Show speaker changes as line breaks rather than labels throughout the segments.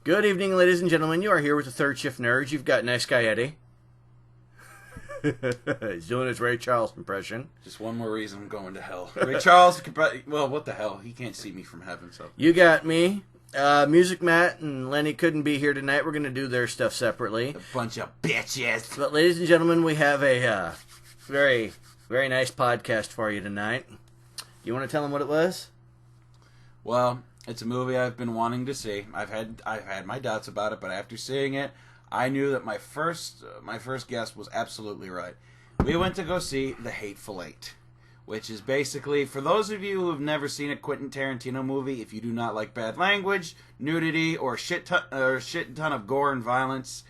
Good evening, ladies and gentlemen. You are here with the Third Shift Nerds. You've got Nice Guy Eddie. He's doing his Ray Charles impression.
Just one more reason I'm going to hell. Ray Charles, well, what the hell? He can't see me from heaven, so.
You got me. Music Matt and Lenny couldn't be here tonight. We're going to do their stuff separately.
A bunch of bitches.
But, ladies and gentlemen, we have a very, very nice podcast for you tonight. You want to tell them what it was?
Well, it's a movie I've been wanting to see. I've had my doubts about it, but after seeing it, I knew that my first guess was absolutely right. We went to go see The Hateful Eight, which is basically, for those of you who have never seen a Quentin Tarantino movie, if you do not like bad language, nudity, or shit ton of gore and violence,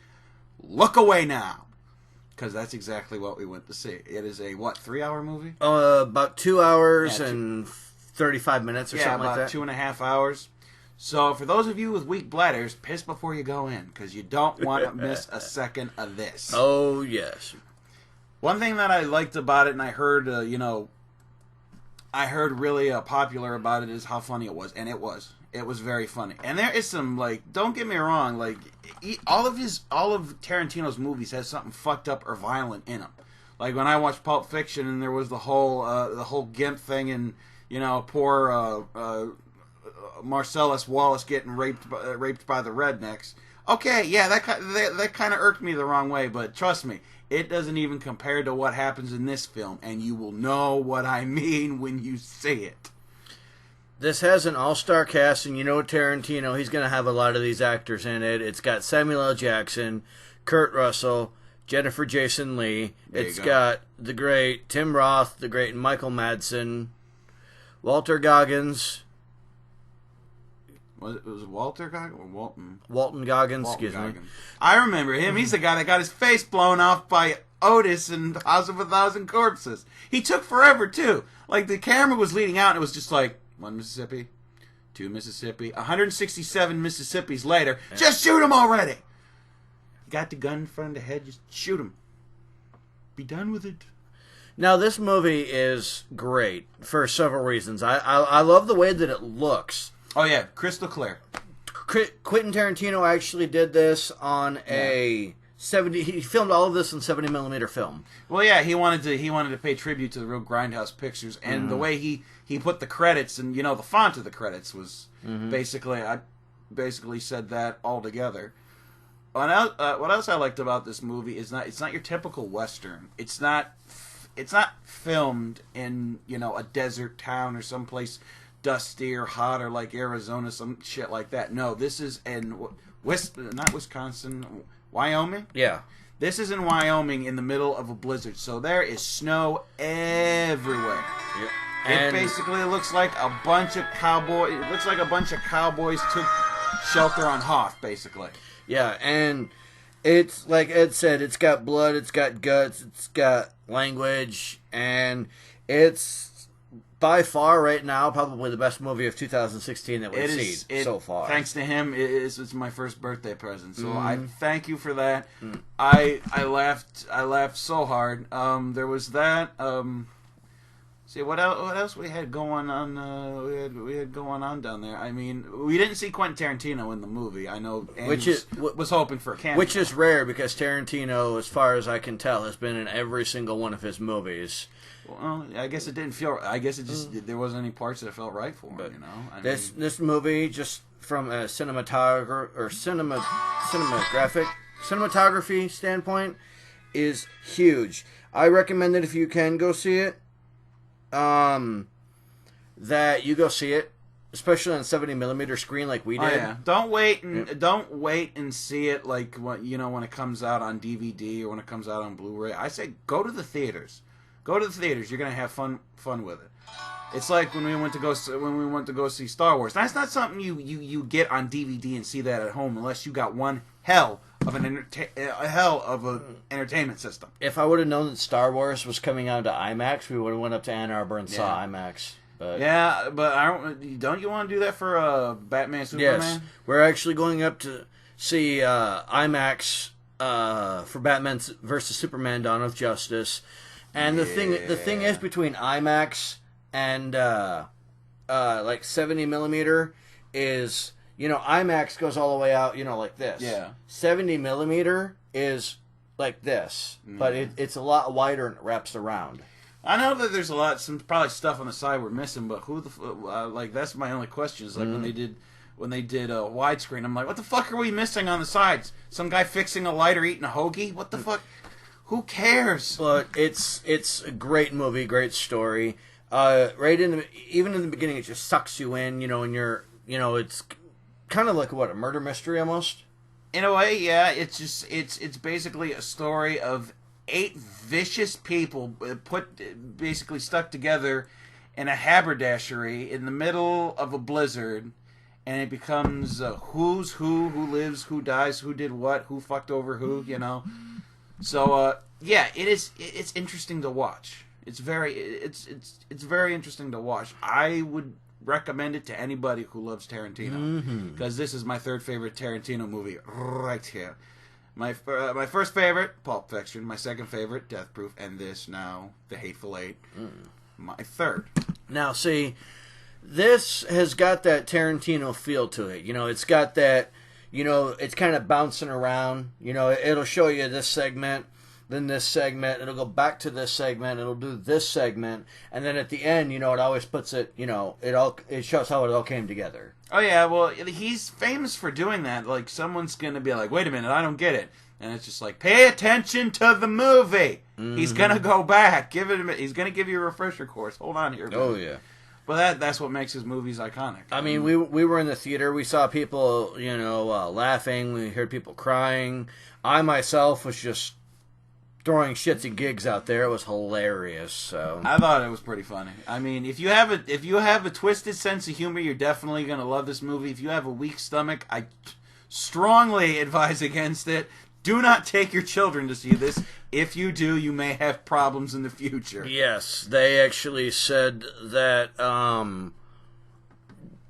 look away now, because that's exactly what we went to see. It is a 3-hour movie?
About 2 hours and 35 minutes or something like that.
Yeah, about 2.5 hours. So, for those of you with weak bladders, piss before you go in, because you don't want to miss a second of this.
Oh, yes.
One thing that I liked about it, and I heard, really popular about it, is how funny it was. And it was. It was very funny. And there is some, don't get me wrong, all of Tarantino's movies has something fucked up or violent in them. Like, when I watched Pulp Fiction, and there was the whole Gimp thing, and, poor Marcellus Wallace getting raped by the rednecks. Okay, yeah, that kind of irked me the wrong way, but trust me, it doesn't even compare to what happens in this film, and you will know what I mean when you see it.
This has an all-star cast, and you know Tarantino, he's going to have a lot of these actors in it. It's got Samuel L. Jackson, Kurt Russell, Jennifer Jason Leigh. It's got the great Tim Roth, the great Michael Madsen, Walter Goggins.
Was it Walter Goggins or Walton?
Walton Goggins, excuse me.
I remember him. He's the guy that got his face blown off by Otis in House of a Thousand Corpses. He took forever, too. Like, the camera was leading out, and it was just like, 1 Mississippi, 2 Mississippi, 167 Mississippis later. Yeah. Just shoot him already! You got the gun in front of the head, just shoot him. Be done with it.
Now, this movie is great for several reasons. I love the way that it looks.
Oh, yeah, crystal clear.
Quentin Tarantino actually did this on a 70. He filmed all of this in 70mm film.
Well, yeah, he wanted to pay tribute to the real Grindhouse pictures, and the way he put the credits and the font of the credits was basically said that all together. What else I liked about this movie is it's not your typical Western. It's not filmed in a desert town or someplace dusty or hot or like Arizona, some shit like that. No, this is in not Wisconsin, Wyoming?
Yeah.
This is in Wyoming in the middle of a blizzard, so there is snow everywhere. Yeah. It basically looks like a bunch of cowboys. It looks like a bunch of cowboys took shelter on Hoth, basically.
Yeah, and it's like Ed said, it's got blood, it's got guts, it's got language, and it's by far, right now, probably the best movie of 2016 that we've seen so far.
Thanks to him, it's my first birthday present, so I thank you for that. I laughed so hard. There was that. See what else we had going on? We had going on down there. I mean, we didn't see Quentin Tarantino in the movie. I know, Andy was hoping for a cameo,
which is rare because Tarantino, as far as I can tell, has been in every single one of his movies.
Well, I guess it didn't feel. I guess it just there wasn't any parts that felt right for him.
But this movie, just from a cinematography standpoint, is huge. I recommend that if you can go see it, that you go see it, especially on a 70mm screen like we did. Oh, yeah.
Don't wait and see it like when it comes out on DVD or when it comes out on Blu-ray. I say go to the theaters. Go to the theaters. You're gonna have fun with it. It's like when we went to go see Star Wars. That's not something you get on DVD and see that at home unless you got one hell of an entertainment system.
If I would have known that Star Wars was coming out to IMAX, we would have went up to Ann Arbor and saw IMAX. But
yeah, but don't you want to do that for Batman Superman?
Yes, we're actually going up to see IMAX for Batman versus Superman: Dawn of Justice. And the thing is between IMAX and like 70mm is IMAX goes all the way out, like this.
Yeah.
70 millimeter is like this, but it's a lot wider and it wraps around.
I know that there's some probably stuff on the side we're missing, but who the that's my only question is when they did widescreen, I'm like, what the fuck are we missing on the sides? Some guy fixing a light or eating a hoagie? What the fuck? Who cares?
But it's a great movie, great story. Even in the beginning, it just sucks you in, and you're, it's kind of like a murder mystery almost.
In a way, yeah. It's basically a story of 8 vicious people basically stuck together in a haberdashery in the middle of a blizzard, and it becomes who's who lives, who dies, who did what, who fucked over who, So yeah, it's interesting to watch. It's very interesting to watch. I would recommend it to anybody who loves Tarantino, because this is my 3rd favorite Tarantino movie right here. My first favorite, Pulp Fiction. My 2nd favorite, Death Proof, and this now, The Hateful Eight. My 3rd.
Now, see, this has got that Tarantino feel to it. It's got that. It's kind of bouncing around. It'll show you this segment, then this segment. It'll go back to this segment. It'll do this segment, and then at the end, it always puts it. It shows how it all came together.
Oh yeah, well he's famous for doing that. Like someone's gonna be like, "Wait a minute, I don't get it," and it's just like, "Pay attention to the movie." He's gonna go back, he's gonna give you a refresher course. Hold on here.
Oh yeah.
Well, that's what makes his movies iconic.
I mean, we were in the theater. We saw people, laughing. We heard people crying. I myself was just throwing shits and gigs out there. It was hilarious. So
I thought it was pretty funny. I mean, if you have a twisted sense of humor, you're definitely gonna love this movie. If you have a weak stomach, I strongly advise against it. Do not take your children to see this. If you do, you may have problems in the future.
Yes, they actually said that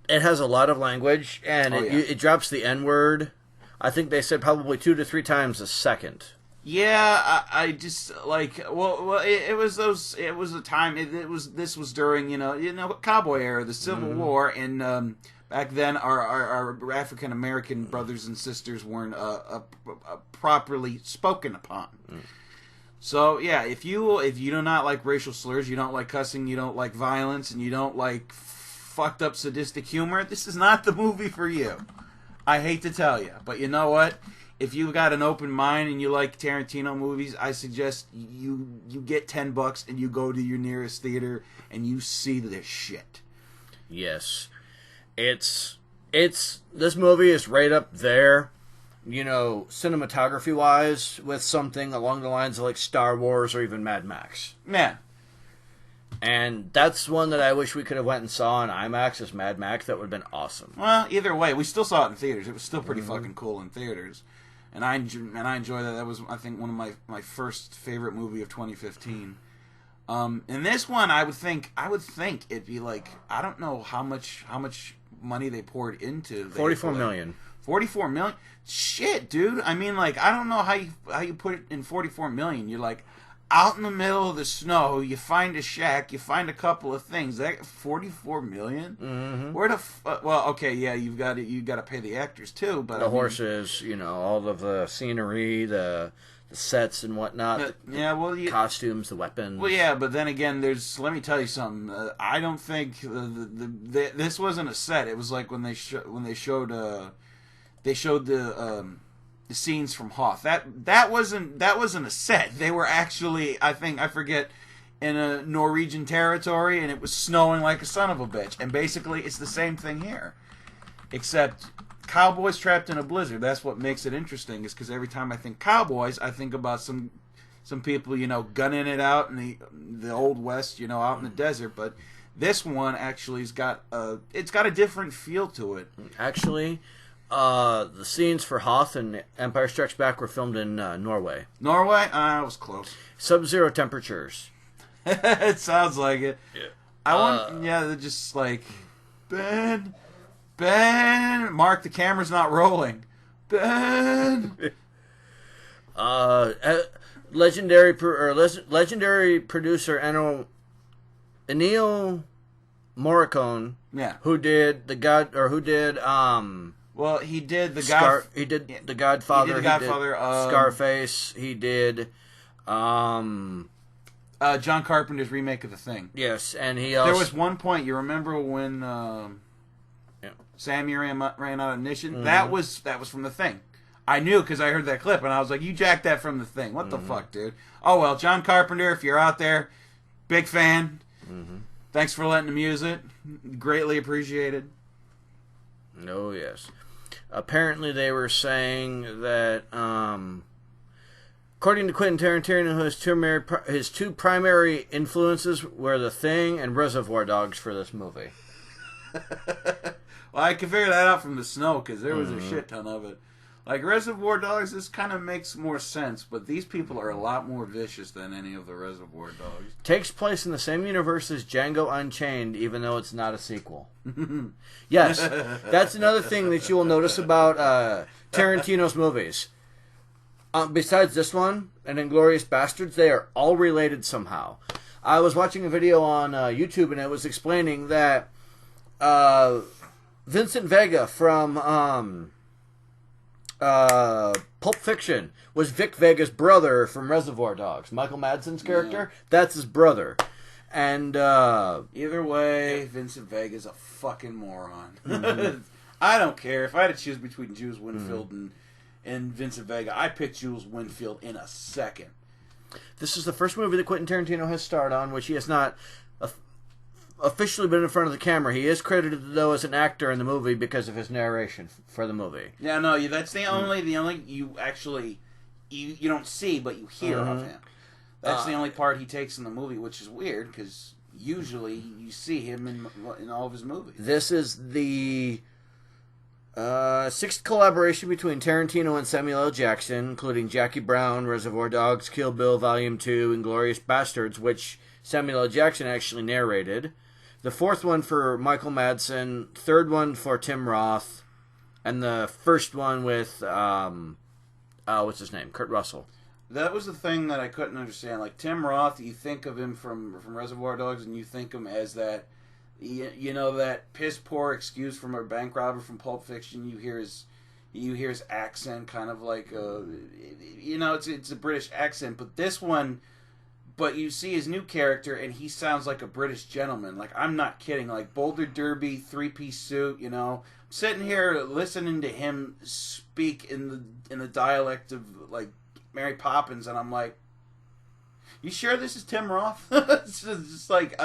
it has a lot of language, and it drops the N-word. I think they said probably 2 to 3 times a second.
Yeah, I just it was a time. This was during cowboy era, the Civil War, and back then our African American brothers and sisters weren't properly spoken upon. So yeah, if you do not like racial slurs, you don't like cussing, you don't like violence, and you don't like fucked up sadistic humor, this is not the movie for you. I hate to tell you, but you know what? If you've got an open mind and you like Tarantino movies, I suggest you get $10 and you go to your nearest theater and you see this shit.
Yes. It's this movie is right up there, cinematography wise, with something along the lines of like Star Wars or even Mad Max.
Yeah.
And that's one that I wish we could have went and saw in IMAX as Mad Max. That would have been awesome.
Well, either way, we still saw it in theaters. It was still pretty fucking cool in theaters. And I enjoy that. That was, I think, one of my first favorite movie of 2015. And this one, I would think it'd be like, I don't know how much money they poured into.
44 million.
44 million? Shit, dude. I mean, like, I don't know how you put it in 44 million. You're like out in the middle of the snow. You find a shack. You find a couple of things. That 44 million?
Mm-hmm.
Where the well, okay, yeah, you got to pay the actors too, but
the horses, all of the scenery, the sets and whatnot. Costumes, the weapons.
Well, yeah, but then again, let me tell you something. I don't think this wasn't a set. It was like when they showed the scenes from Hoth. That wasn't a set. They were actually, I forget, in a Norwegian territory, and it was snowing like a son of a bitch. And basically, it's the same thing here, except cowboys trapped in a blizzard. That's what makes it interesting, is because every time I think cowboys, I think about some people, gunning it out in the old west, out in the desert. But this one actually has got a different feel to it.
Actually, the scenes for Hoth and Empire Strikes Back were filmed in Norway.
Norway? I was close.
Sub-zero temperatures.
It sounds like it.
Yeah.
They're just like, Ben, Mark, the camera's not rolling. Ben.
Legendary producer Ennio Morricone,
yeah,
who did
Well, he did the
He did The Godfather.
He did The Godfather.
Scarface. He did.
John Carpenter's remake of The Thing.
Yes, and he also...
There was one point, you remember when Sammy ran out of ignition? Mm-hmm. That was from The Thing. I knew because I heard that clip, and I was like, you jacked that from The Thing. What the fuck, dude? Oh, well, John Carpenter, if you're out there, big fan. Mm-hmm. Thanks for letting him use it. Greatly appreciated.
Oh, yes. Apparently they were saying that, according to Quentin Tarantino, his two primary influences were The Thing and Reservoir Dogs for this movie.
Well, I can figure that out from The Snow, because there was a shit ton of it. Like, Reservoir Dogs, this kind of makes more sense, but these people are a lot more vicious than any of the Reservoir Dogs.
Takes place in the same universe as Django Unchained, even though it's not a sequel. Yes, that's another thing that you will notice about Tarantino's movies. Besides this one and Inglourious Bastards, they are all related somehow. I was watching a video on YouTube, and it was explaining that Vincent Vega from... Pulp Fiction was Vic Vega's brother from Reservoir Dogs. Michael Madsen's character, that's his brother. And
either way, Vincent Vega's a fucking moron. Mm-hmm. I don't care. If I had to choose between Jules Winfield and Vincent Vega, I'd pick Jules Winfield in a second.
This is the first movie that Quentin Tarantino has starred on, which he has not officially been in front of the camera. He is credited, though, as an actor in the movie because of his narration for the movie.
Yeah, no, that's the only you actually you don't see, but you hear of him. That's the only part he takes in the movie, which is weird because usually you see him in all of his movies.
This is the sixth collaboration between Tarantino and Samuel L. Jackson, including Jackie Brown, Reservoir Dogs, Kill Bill Volume 2, and Inglourious Bastards, which Samuel L. Jackson actually narrated. The fourth one for Michael Madsen, third one for Tim Roth, and the first one with, what's his name? Kurt Russell.
That was the thing that I couldn't understand. Like, Tim Roth, you think of him from Reservoir Dogs, and you think him as that, you know, that piss-poor excuse from a bank robber from Pulp Fiction. You hear his accent, kind of like, it's a British accent, but this one... But you see his new character, and he sounds like a British gentleman. Like, I'm not kidding. Like, Boulder Derby, three-piece suit, you know. I'm sitting here listening to him speak in the dialect of, like, Mary Poppins, and I'm like, you sure this is Tim Roth? It's just like,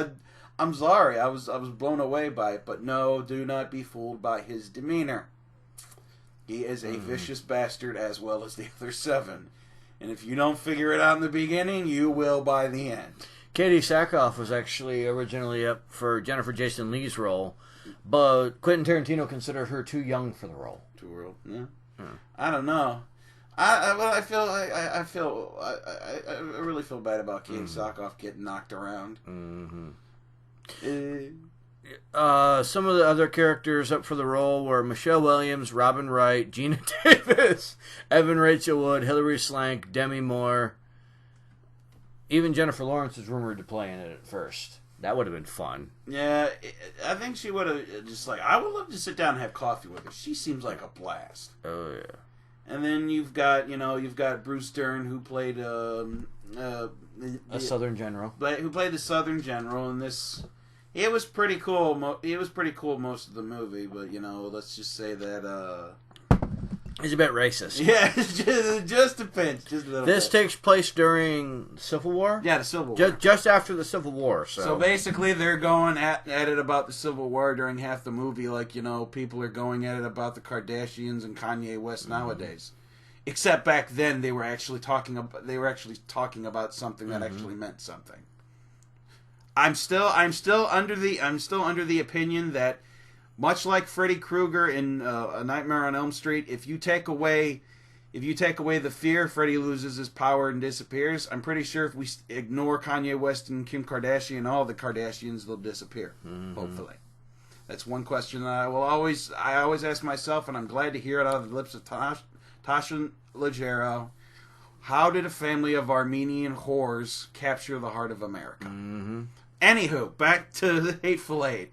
I'm sorry. I was blown away by it. But no, do not be fooled by his demeanor. He is a vicious bastard as well as the other seven. And if you don't figure it out in the beginning, you will by the end.
Katie Sackhoff was actually originally up for Jennifer Jason Leigh's role, but Quentin Tarantino considered her too young for the role.
Too old, yeah. I don't know. I really feel bad about Katie Sackhoff getting knocked around.
Some of the other characters up for the role were Michelle Williams, Robin Wright, Gina Davis, Evan Rachel Wood, Hilary Swank, Demi Moore. Even Jennifer Lawrence is rumored to play in it at first. That would have been fun.
Yeah, I think she would have just like, I would love to sit down and have coffee with her. She seems like a blast.
Oh, yeah.
And then you've got Bruce Dern, who played
a Southern general.
Who played the Southern general in this. It was pretty cool. It was pretty cool most of the movie, but let's just say that
he's a bit racist.
Yeah, just a pinch, just a little.
This
bit.
takes place during Civil War.
Yeah, the Civil War.
Just after the Civil War.
So basically, they're going at it about the Civil War during half the movie, like people are going at it about the Kardashians and Kanye West nowadays. Except back then, they were actually talking about something that actually meant something. I'm still under the opinion that, much like Freddy Krueger in A Nightmare on Elm Street, if you take away the fear, Freddy loses his power and disappears. I'm pretty sure if we ignore Kanye West and Kim Kardashian and all the Kardashians, they'll disappear. Hopefully, that's one question that I always ask myself, and I'm glad to hear it out of the lips of Tasha Leggero. How did a family of Armenian whores capture the heart of America? Anywho, back to the Hateful Eight.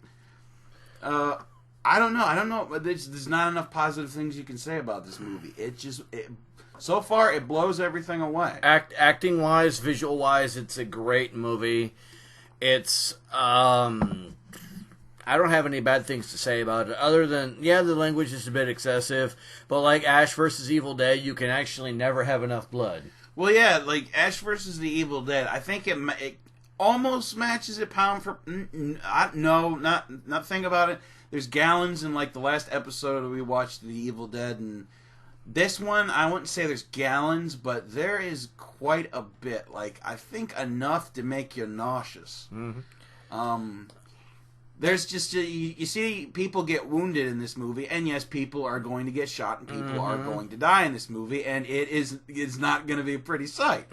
I don't know. But there's not enough positive things you can say about this movie. So far, it blows everything away.
Acting wise, visual wise, it's a great movie. It's I don't have any bad things to say about it, other than, the language is a bit excessive, but like Ash versus Evil Dead, you can actually never have enough blood.
Well, yeah, like Ash versus the Evil Dead, I think it almost matches it pound for... No, not think about it. There's gallons in like the last episode we watched The Evil Dead, and this one, I wouldn't say there's gallons, but there is quite a bit. Like, I think enough to make you nauseous. Mm-hmm. There's just you see people get wounded in this movie, and yes, people are going to get shot, and people are going to die in this movie, and it's not going to be a pretty sight.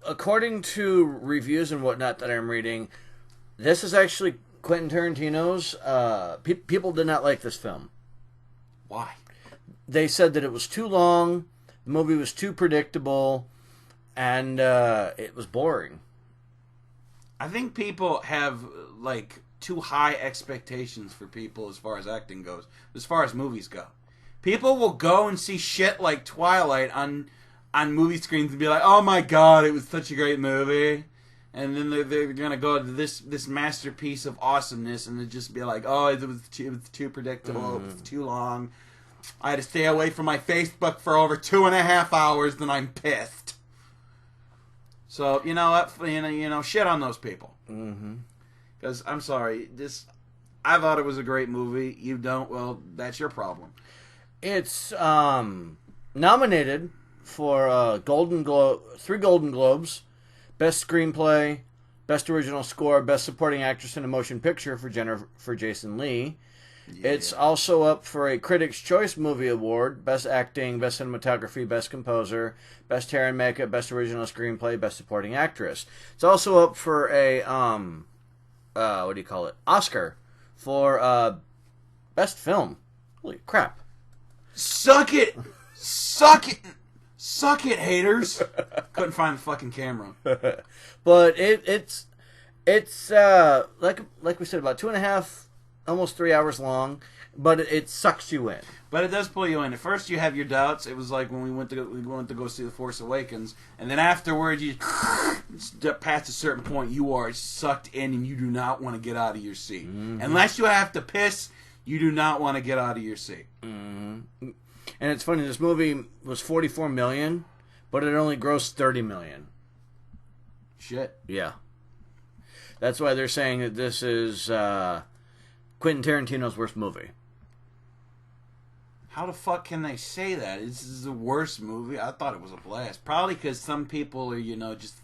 According to reviews and whatnot that I'm reading, this is actually Quentin Tarantino's. People did not like this film.
Why?
They said that it was too long, the movie was too predictable, and it was boring.
I think people have, like, too high expectations for people as far as acting goes, as far as movies go. People will go and see shit like Twilight on movie screens and be like, oh my god, it was such a great movie. And then they're going to go to this masterpiece of awesomeness and just be like, oh, it was too predictable, it was too long. I had to stay away from my Facebook for over 2.5 hours, then I'm pissed. So, you know what? Shit on those people. Because, I'm sorry, I thought it was a great movie. You don't, well, that's your problem.
It's nominated for 3 Golden Globes, Best Screenplay, Best Original Score, Best Supporting Actress in a Motion Picture for Jason Lee. Yeah. It's also up for a Critics' Choice Movie Award, Best Acting, Best Cinematography, Best Composer, Best Hair and Makeup, Best Original Screenplay, Best Supporting Actress. It's also up for a, Oscar for Best Film. Holy crap.
Suck it! Suck it! Suck it, haters! Couldn't find the fucking camera.
But it's like we said, about 2.5, almost 3 hours long, but it sucks you in.
But it does pull you in. At first, you have your doubts. It was like when we went to go see The Force Awakens, and then afterwards, you past a certain point, you are sucked in, and you do not want to get out of your seat. Mm-hmm. Unless you have to piss, you do not want to get out of your seat.
Mm-hmm. And it's funny. This movie was $44 million, but it only grossed $30 million.
Shit.
Yeah. That's why they're saying that this is Quentin Tarantino's worst movie.
How the fuck can they say that? This is the worst movie? I thought it was a blast. Probably because some people are, just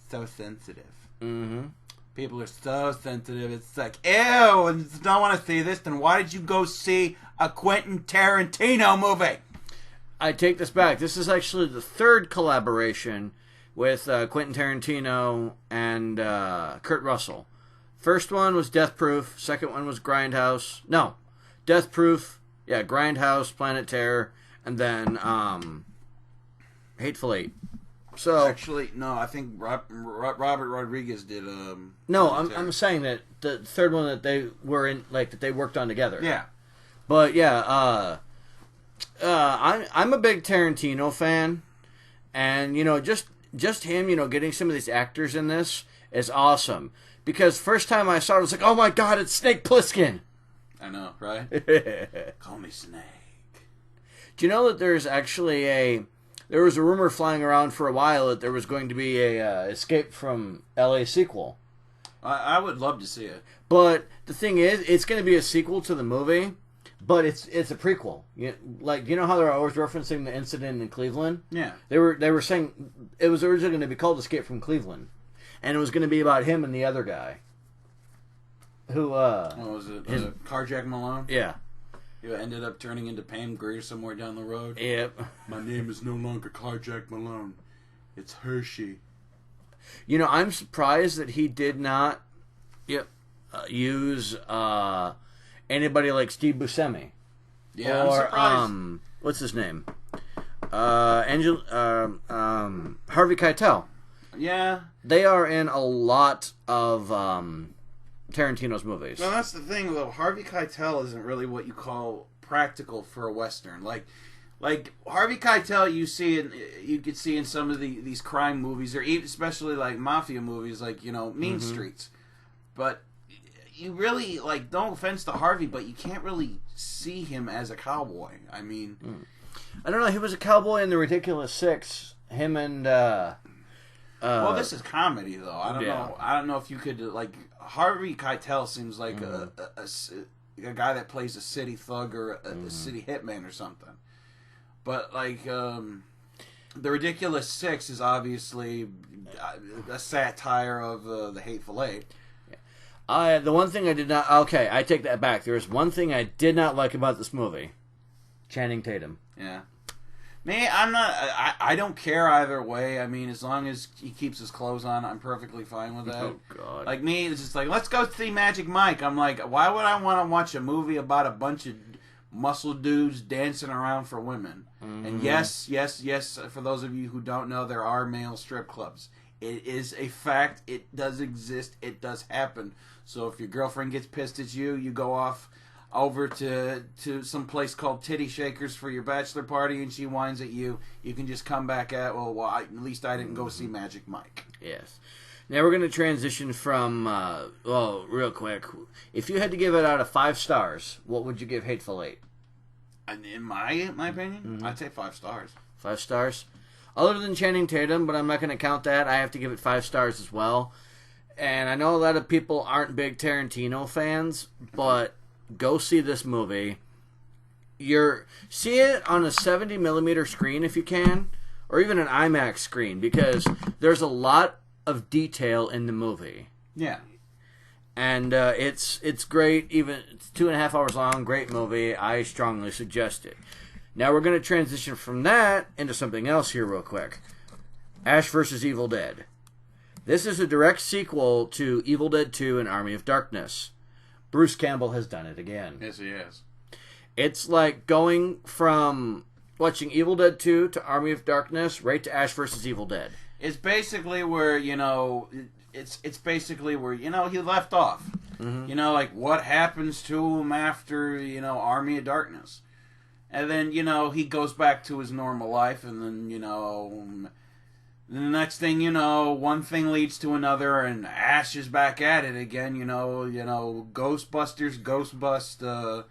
so sensitive. Mm-hmm. People are so sensitive. It's like, ew, I don't want to see this. Then why did you go see a Quentin Tarantino movie?
I take this back. This is actually the third collaboration with Quentin Tarantino and Kurt Russell. First one was Death Proof. Second one was Grindhouse. No, Death Proof. Yeah, Grindhouse, Planet Terror, and then Hateful Eight. So
actually, no, I think Robert Rodriguez did.
No, I'm saying that the third one that they were in, like that they worked on together.
Yeah,
but yeah, I'm a big Tarantino fan, and just him, getting some of these actors in this is awesome. Because first time I saw it, I was like, oh my god, it's Snake Plissken.
I know, right? Call me Snake.
Do you know that there's actually there was a rumor flying around for a while that there was going to be a Escape from L.A. sequel.
I would love to see it.
But the thing is, it's going to be a sequel to the movie, but it's a prequel. You know how they're always referencing the incident in Cleveland?
Yeah.
They were saying it was originally going to be called Escape from Cleveland. And it was going to be about him and the other guy. Who,
what was it? Carjack Malone?
Yeah.
Who ended up turning into Pam Grier somewhere down the road?
Yep.
My name is no longer Carjack Malone. It's Hershey.
I'm surprised that he did not use anybody like Steve Buscemi.
Yeah, I'm surprised.
What's his name? Harvey Keitel.
Yeah.
They are in a lot of Tarantino's movies.
Well, that's the thing, though. Harvey Keitel isn't really what you call practical for a Western. Like Harvey Keitel, you could see in some of these crime movies, or even, especially like mafia movies, like Mean Streets. But you really, like, no offense to Harvey, but you can't really see him as a cowboy. I mean,
I don't know. He was a cowboy in The Ridiculous Six. Him and
well, this is comedy, though. I don't know. I don't know if you could, like, Harvey Keitel seems like a guy that plays a city thug or a city hitman or something. But, like, The Ridiculous Six is obviously a satire of the Hateful Eight.
The one thing I did not... Okay, I take that back. There is one thing I did not like about this movie. Channing Tatum.
Yeah. Me, I'm not... I don't care either way. I mean, as long as he keeps his clothes on, I'm perfectly fine with that.
Oh, God.
Like, me, it's just like, let's go see Magic Mike. I'm like, why would I want to watch a movie about a bunch of muscle dudes dancing around for women? Mm-hmm. And yes, for those of you who don't know, there are male strip clubs. It is a fact. It does exist. It does happen. So if your girlfriend gets pissed at you, you go off over to some place called Titty Shakers for your bachelor party, and she whines at you. You can just come back at, at least I didn't go see Magic Mike.
Yes. Now we're going to transition from, real quick. If you had to give it out of 5 stars, what would you give Hateful Eight?
In my opinion, I'd say 5 stars.
5 stars? Other than Channing Tatum, but I'm not going to count that. I have to give it 5 stars as well. And I know a lot of people aren't big Tarantino fans, but go see this movie. See it on a 70mm screen if you can, or even an IMAX screen, because there's a lot of detail in the movie.
Yeah.
And it's great. Even it's 2.5 hours long. Great movie. I strongly suggest it. Now we're going to transition from that into something else here real quick. Ash vs. Evil Dead. This is a direct sequel to Evil Dead 2 and Army of Darkness. Bruce Campbell has done it again.
Yes, he has.
It's like going from watching Evil Dead 2 to Army of Darkness right to Ash vs. Evil Dead.
It's basically where, it's basically where, he left off. Mm-hmm. Like what happens to him after, Army of Darkness. And then, he goes back to his normal life, and then, the next thing you know, one thing leads to another, and Ash is back at it again. Ghostbusters, Ghostbust,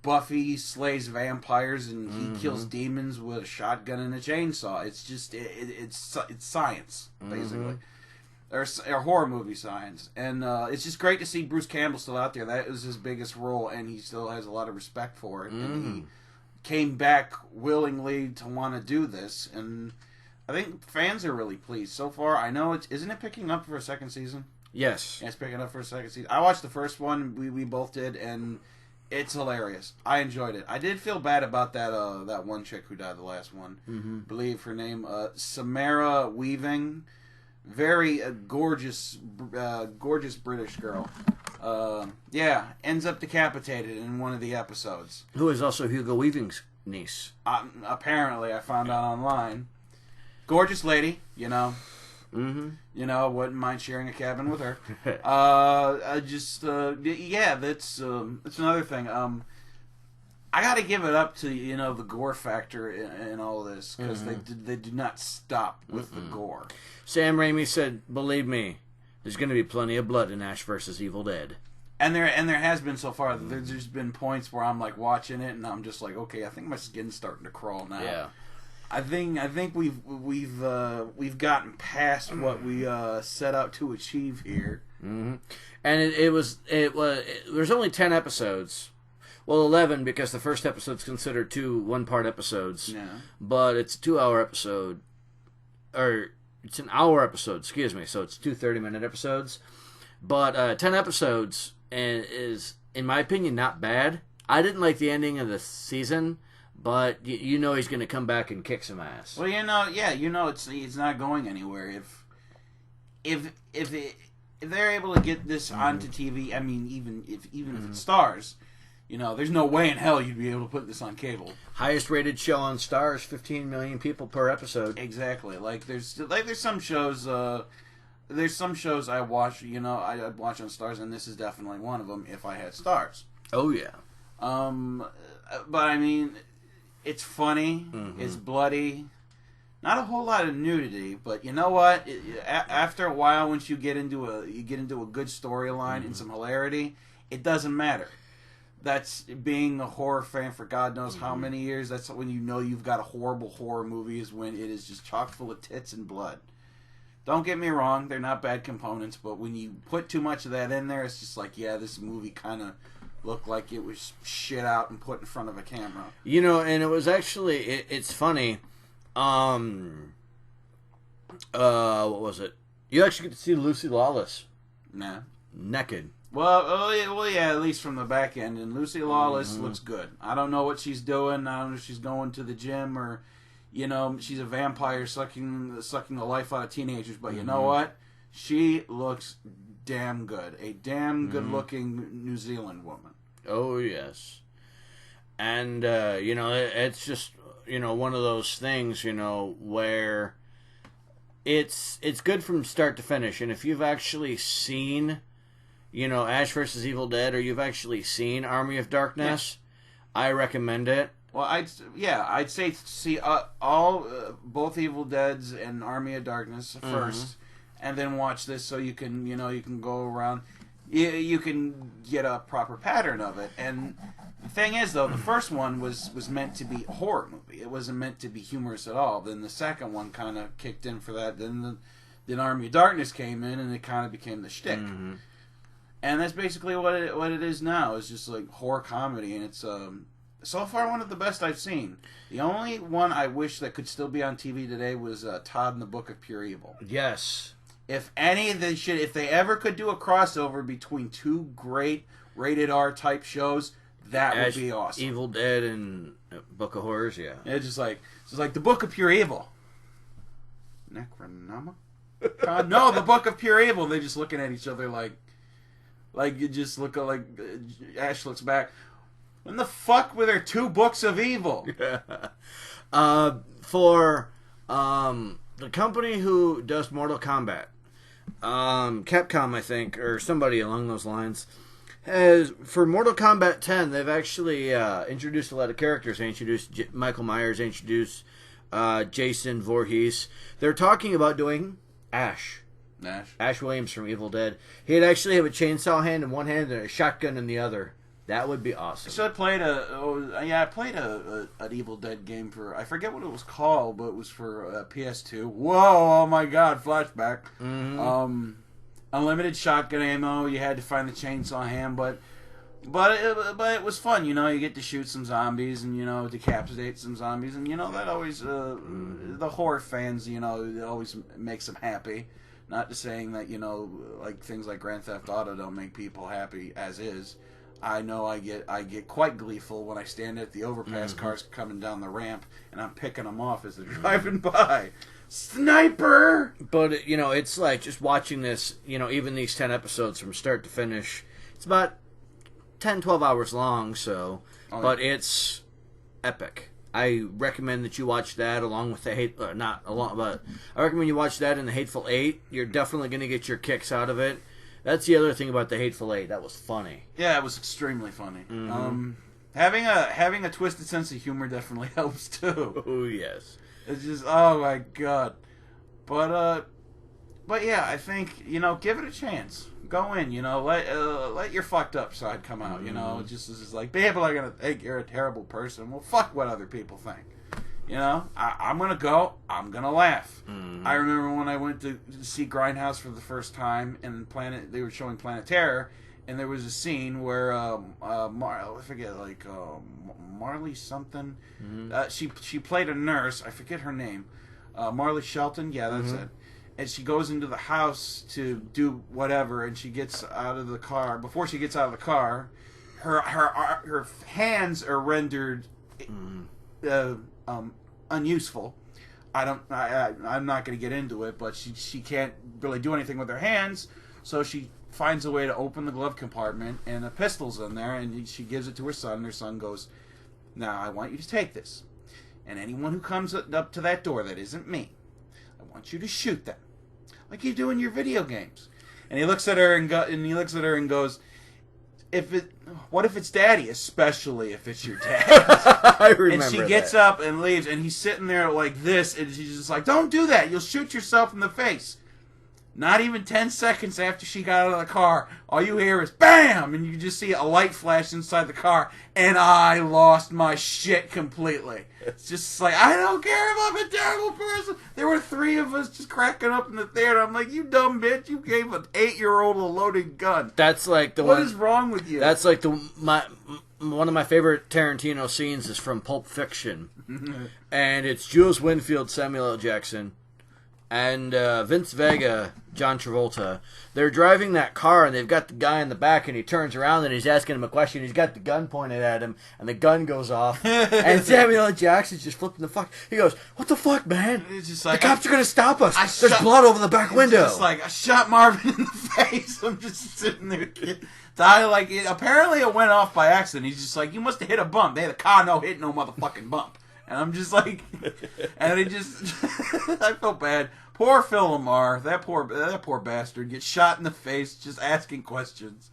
Buffy slays vampires, and he kills demons with a shotgun and a chainsaw. It's just it's science, basically, or horror movie science, and it's just great to see Bruce Campbell still out there. That was his biggest role, and he still has a lot of respect for it. And he came back willingly to want to do this, and I think fans are really pleased so far. I know isn't it picking up for a second season?
Yes,
it's picking up for a second season. I watched the first one. We both did, and it's hilarious. I enjoyed it. I did feel bad about that one chick who died the last one. I believe her name Samara Weaving. Very gorgeous British girl. Ends up decapitated in one of the episodes.
Who is also Hugo Weaving's niece.
Apparently, I found out online. Gorgeous lady, wouldn't mind sharing a cabin with her. That's another thing. I got to give it up to the gore factor in all this, because they do not stop with the gore.
Sam Raimi said, "Believe me, there's going to be plenty of blood in Ash vs. Evil Dead."
And there has been so far. There's been points where I'm like watching it, and I'm just like, okay, I think my skin's starting to crawl now.
Yeah.
I think we've gotten past what we set out to achieve here.
Mm-hmm. And it was there's only 10 episodes. Well, 11 because the first episode's considered 2 one-part episodes.
Yeah. But
it's a 2-hour episode, or it's an hour episode. Excuse me. So it's 2 30-minute episodes. But 10 episodes is, in my opinion, not bad. I didn't like the ending of the season. But he's going to come back and kick some ass.
Well, it's not going anywhere. If they're able to get this onto TV, I mean, even if it stars, there's no way in hell you'd be able to put this on cable.
Highest rated show on Stars, 15 million people per episode.
Exactly. There's some shows. there's some shows I watch, I'd watch on Stars, and this is definitely one of them if I had Stars.
Oh, yeah.
But I mean, it's funny, it's bloody, not a whole lot of nudity, but you know what? After a while, once you get into a good storyline and some hilarity, it doesn't matter. That's being a horror fan for God knows how many years. That's when you know you've got a horrible horror movie, is when it is just chock full of tits and blood. Don't get me wrong, they're not bad components, but when you put too much of that in there, it's just like, yeah, this movie kind of looked like it was shit out and put in front of a camera.
And it was actually, it's funny. What was it? You actually get to see Lucy Lawless.
Nah.
Naked.
Well, yeah, at least from the back end. And Lucy Lawless looks good. I don't know what she's doing. I don't know if she's going to the gym or, she's a vampire sucking the life out of teenagers. But you know what? She looks damn good. A damn good-looking New Zealand woman.
Oh, yes. And, it's just, one of those things, where it's good from start to finish. And if you've actually seen... Ash vs. Evil Dead, or you've actually seen Army of Darkness, I recommend it.
Well, I'd say see all both Evil Deads and Army of Darkness first, and then watch this so you can you can go around, you can get a proper pattern of it. And the thing is, though, the first one was meant to be a horror movie. It wasn't meant to be humorous at all. Then the second one kind of kicked in for that. Then Army of Darkness came in, and it kind of became the shtick. And that's basically what it is now. It's just like horror comedy, and it's so far one of the best I've seen. The only one I wish that could still be on TV today was Todd and the Book of Pure Evil.
Yes.
If they ever could do a crossover between two great rated R type shows, that would be awesome.
Evil Dead and Book of Horrors, yeah.
It's just like the Book of Pure Evil. Necronoma? No, the Book of Pure Evil. They're just looking at each other like you just look like Ash looks back. When the fuck were there two books of evil?
For the company who does Mortal Kombat, Capcom, I think, or somebody along those lines, for Mortal Kombat 10, they've actually introduced a lot of characters. They introduced Michael Myers, they introduced Jason Voorhees. They're talking about doing Ash Williams from Evil Dead. He'd actually have a chainsaw hand in one hand and a shotgun in the other. That would be awesome.
So I played an Evil Dead game for, I forget what it was called, but it was for PS2. Whoa! Oh my God! Flashback. Unlimited shotgun ammo. You had to find the chainsaw hand, but it was fun. You get to shoot some zombies and decapitate some zombies, and that always the horror fans it always makes them happy. Not to saying that like things like Grand Theft Auto don't make people happy as is. I know I get quite gleeful when I stand at the overpass cars coming down the ramp and I'm picking them off as they're driving by. Sniper!
But it's like just watching this. Even these 10 episodes from start to finish. It's about 10-12 hours long. So, but it's epic. I recommend that you watch that along with the I recommend you watch that and the Hateful Eight. You're definitely going to get your kicks out of it. That's the other thing about the Hateful Eight. That was funny.
Yeah, it was extremely funny. Having a twisted sense of humor definitely helps too.
Oh yes.
It's just, oh my God. But yeah, I think give it a chance. Go in, let your fucked up side come out. Just as like people are gonna think you're a terrible person. Well, fuck what other people think. I'm gonna go. I'm gonna laugh. I remember when I went to see Grindhouse for the first time, and they were showing Planet Terror, and there was a scene where I forget, like Marley something. She played a nurse. I forget her name. Marley Shelton. Yeah, that's it. And she goes into the house to do whatever, and she gets out of the car. Before she gets out of the car, her hands are rendered unuseful. I'm not going to get into it, but she can't really do anything with her hands, so she finds a way to open the glove compartment, and a pistol's in there, and she gives it to her son, and her son goes, "Now I want you to take this, and anyone who comes up to that door that isn't me, I want you to shoot them. like you do in your video games. And he looks at her and goes, what if it's Daddy, especially if it's your dad?
I remember.
And she gets up and leaves, and he's sitting there like this, and she's just like, don't do that, you'll shoot yourself in the face. Not even 10 seconds after she got out of the car, all you hear is BAM! And you just see a light flash inside the car, and I lost my shit completely. It's just like, I don't care if I'm a terrible person. There were 3 of us just cracking up in the theater. I'm like, you dumb bitch, you gave an 8-year-old a loaded gun.
That's like the
What
one.
is wrong with you?
That's like one of my favorite Tarantino scenes is from Pulp Fiction. And it's Jules Winfield, Samuel L. Jackson, and Vince Vega, John Travolta. They're driving that car, and they've got the guy in the back, and he turns around, and he's asking him a question. He's got the gun pointed at him, and the gun goes off. And Samuel L. Jackson's just flipping the fuck. He goes, what the fuck, man?
It's just like,
the cops are going to stop us. There's blood over the back window.
It's just like, I shot Marvin in the face. I'm just sitting there. Apparently it went off by accident. He's just like, you must have hit a bump. The car no hit no motherfucking bump. And I'm just like, and it just, I felt bad. Poor Phil Lamar, that poor bastard gets shot in the face just asking questions.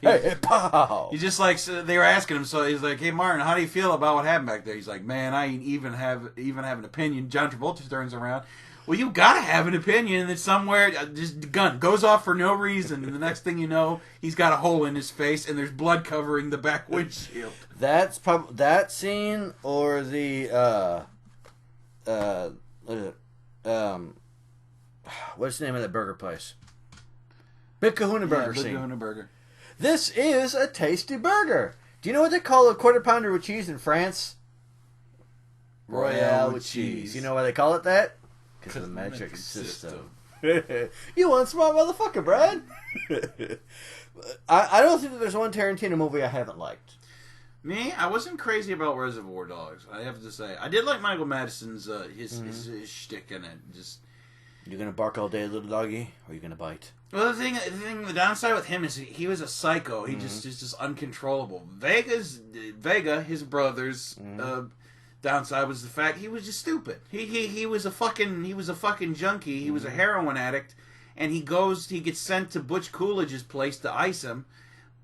Hey, pow!
He's just like, so they were asking him, so he's like, hey Martin, how do you feel about what happened back there? He's like, man, I ain't even have an opinion. John Travolta turns around. Well, you gotta have an opinion that somewhere just the gun goes off for no reason, and the next thing you know, he's got a hole in his face, and there's blood covering the back windshield.
That's probably that scene, or the what's the name of that burger place? Big Kahuna Burger scene.
Big Kahuna Burger.
This is a tasty burger. Do you know what they call a quarter pounder with cheese in France? Royale with cheese. You know why they call it that? Because of the metric system. You one smart motherfucker, Brad. I don't think that there's one Tarantino movie I haven't liked.
Me, I wasn't crazy about Reservoir Dogs. I have to say, I did like Michael Madison's his shtick in it. Just,
you gonna bark all day, little doggy, or you gonna bite?
Well, the downside with him is he was a psycho. He just uncontrollable. Vega, his brother's downside was the fact he was just stupid. He was a fucking junkie. He was a heroin addict, and he gets sent to Butch Coolidge's place to ice him.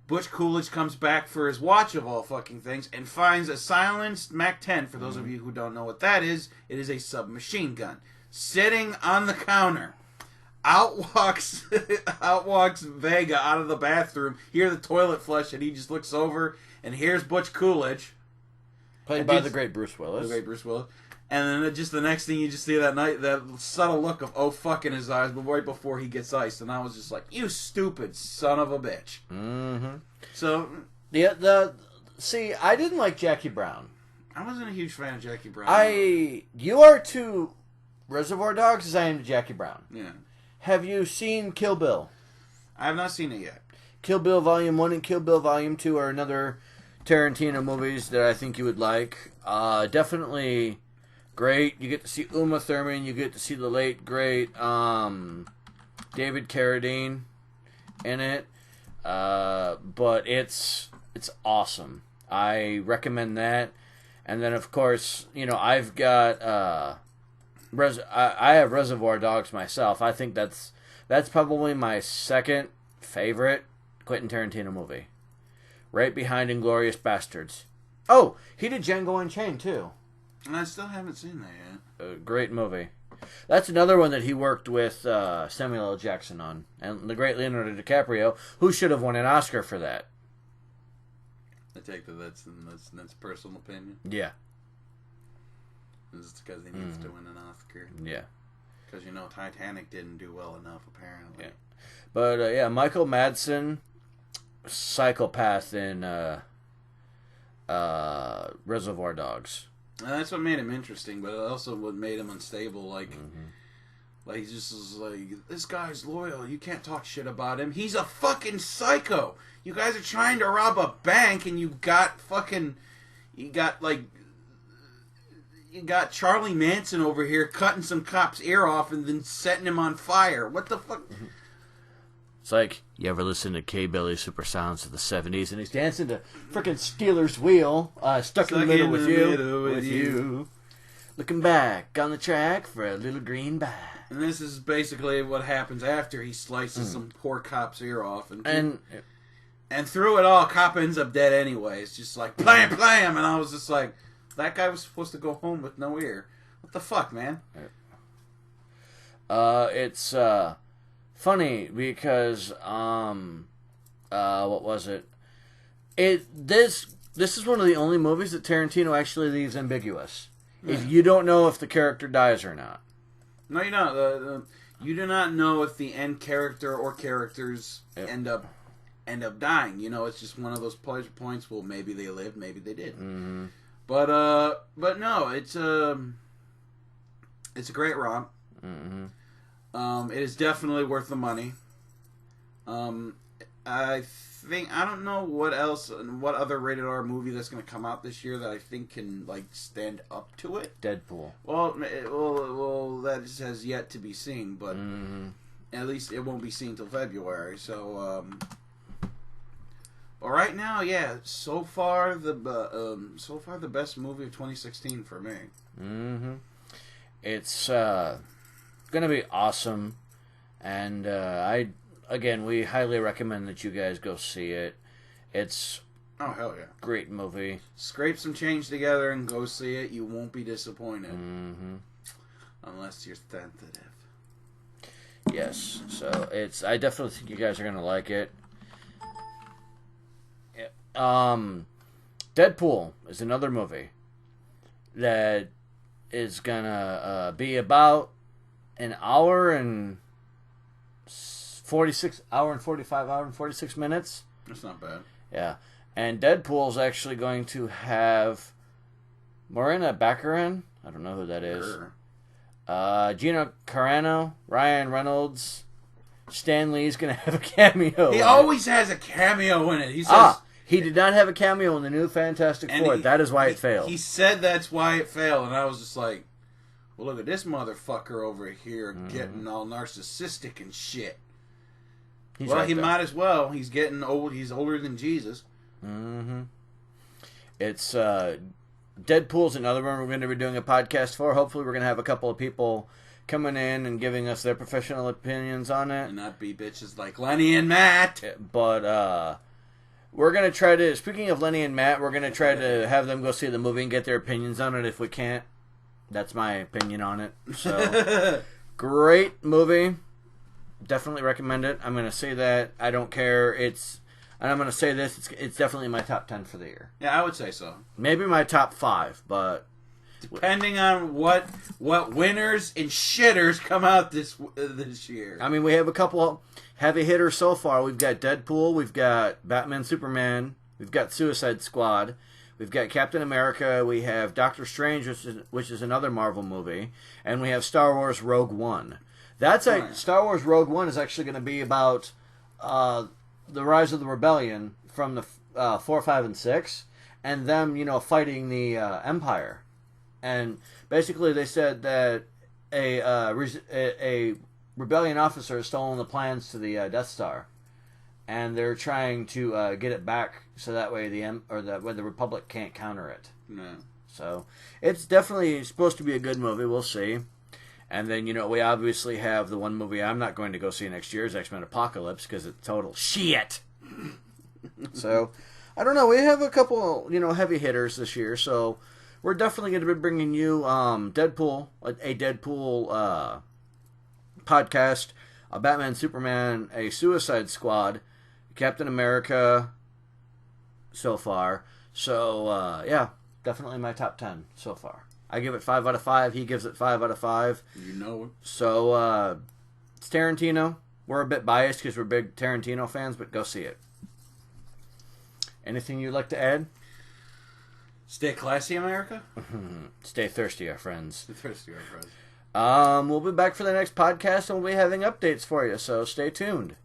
Butch Coolidge comes back for his watch of all fucking things and finds a silenced MAC-10. For those of you who don't know what that is, it is a submachine gun sitting on the counter. Out walks Vega out of the bathroom. Hear the toilet flush, and he just looks over, and here's Butch Coolidge,
played by the great Bruce Willis.
And then just the next thing you just see that subtle look of oh fuck in his eyes, but right before he gets iced, and I was just like, you stupid son of a bitch.
Mm-hmm.
So
see, I didn't like Jackie Brown.
I wasn't a huge fan of Jackie Brown.
You are to Reservoir Dogs as I am to Jackie Brown.
Yeah.
Have you seen Kill Bill?
I have not seen it yet.
Kill Bill Volume 1 and Kill Bill Volume 2 are another Tarantino movies that I think you would like. Definitely great. You get to see Uma Thurman. You get to see the late, great David Carradine in it. But it's awesome. I recommend that. And then, of course, I've got... I have Reservoir Dogs myself. I think that's probably my second favorite Quentin Tarantino movie. Right behind Inglourious Bastards. Oh, he did Django Unchained, too.
And I still haven't seen that yet.
A great movie. That's another one that he worked with Samuel L. Jackson on. And the great Leonardo DiCaprio, who should have won an Oscar for that.
I take that's personal opinion.
Yeah.
It's because he needs to win an Oscar.
Yeah.
Because, Titanic didn't do well enough, apparently.
Yeah. But, Michael Madsen, psychopath in Reservoir Dogs.
That's what made him interesting, but also what made him unstable. Like he just was like, this guy's loyal. You can't talk shit about him. He's a fucking psycho. You guys are trying to rob a bank, and you got Charlie Manson over here cutting some cop's ear off and then setting him on fire. What the fuck?
It's like, you ever listen to K-Belly Super Sounds of the 70s, and he's dancing to frickin' Steeler's Wheel, Stuck in the Middle with You. Looking back on the track for a little green bag.
And this is basically what happens after he slices some poor cop's ear off. And through it all, cop ends up dead anyway. It's just like, blam, blam. And I was just like, that guy was supposed to go home with no ear. What the fuck, man?
It's funny because, what was it? This is one of the only movies that Tarantino actually leaves ambiguous. Yeah. If you don't know if the character dies or not.
No, you don't. You do not know if the end character or characters end up dying. You know, it's just one of those pleasure points. Well, maybe they lived, maybe they didn't. Mm-hmm. But no, it's a great romp. Mm-hmm. It is definitely worth the money. I don't know what other rated R movie that's going to come out this year that I think can like stand up to it.
Deadpool.
Well, that has yet to be seen, but at least it won't be seen till February. So, but right now, yeah, so far the best movie of 2016 for me. Mm-hmm.
It's gonna be awesome, and we highly recommend that you guys go see it. It's
hell yeah,
great movie.
Scrape some change together and go see it. You won't be disappointed, unless you're tentative.
Yes, so I definitely think you guys are gonna like it. Deadpool is another movie that is gonna be about an hour and 46 minutes.
That's not bad.
Yeah. And Deadpool's actually going to have Morena Baccarin. I don't know who that is. Sure. Gina Carano, Ryan Reynolds, Stan Lee's going to have a cameo.
He always has a cameo in it. He says
he did not have a cameo in the new Fantastic Four. That is why it failed.
He said that's why it failed, and I was just like, well, look at this motherfucker over here getting all narcissistic and shit. He might as well. He's getting old. He's older than Jesus. Mm-hmm.
It's Deadpool's another one we're going to be doing a podcast for. Hopefully we're going to have a couple of people coming in and giving us their professional opinions on it.
And not be bitches like Lenny and Matt.
But we're going to try to, speaking of Lenny and Matt, we're going to try to have them go see the movie and get their opinions on it if we can't. That's my opinion on it. So, great movie. Definitely recommend it. I'm going to say that. I don't care. And I'm going to say this. It's definitely my top 10 for the year.
Yeah, I would say so.
Maybe my top 5, but
depending on what winners and shitters come out this year.
I mean, we have a couple heavy hitters so far. We've got Deadpool. We've got Batman, Superman. We've got Suicide Squad. We've got Captain America. We have Doctor Strange, which is another Marvel movie, and we have Star Wars Rogue One. Star Wars Rogue One is actually going to be about the rise of the rebellion from the 4, 5, and 6, and them, fighting the Empire. And basically, they said that a rebellion officer has stolen the plans to the Death Star, and they're trying to get it back so that way the Republic can't counter it.
No.
So it's definitely supposed to be a good movie. We'll see. And then, we obviously have the one movie I'm not going to go see next year is X-Men Apocalypse because it's total shit. So, I don't know. We have a couple, heavy hitters this year. So, we're definitely going to be bringing you Deadpool, a Deadpool podcast, a Batman, Superman, a Suicide Squad, Captain America so far. So, yeah, definitely my top 10 so far. I give it 5 out of 5. He gives it 5 out of 5.
You know it.
So, it's Tarantino. We're a bit biased because we're big Tarantino fans, but go see it. Anything you'd like to add?
Stay classy, America.
Stay thirsty, our friends.
Stay thirsty, our friends.
We'll be back for the next podcast, and we'll be having updates for you, so stay tuned.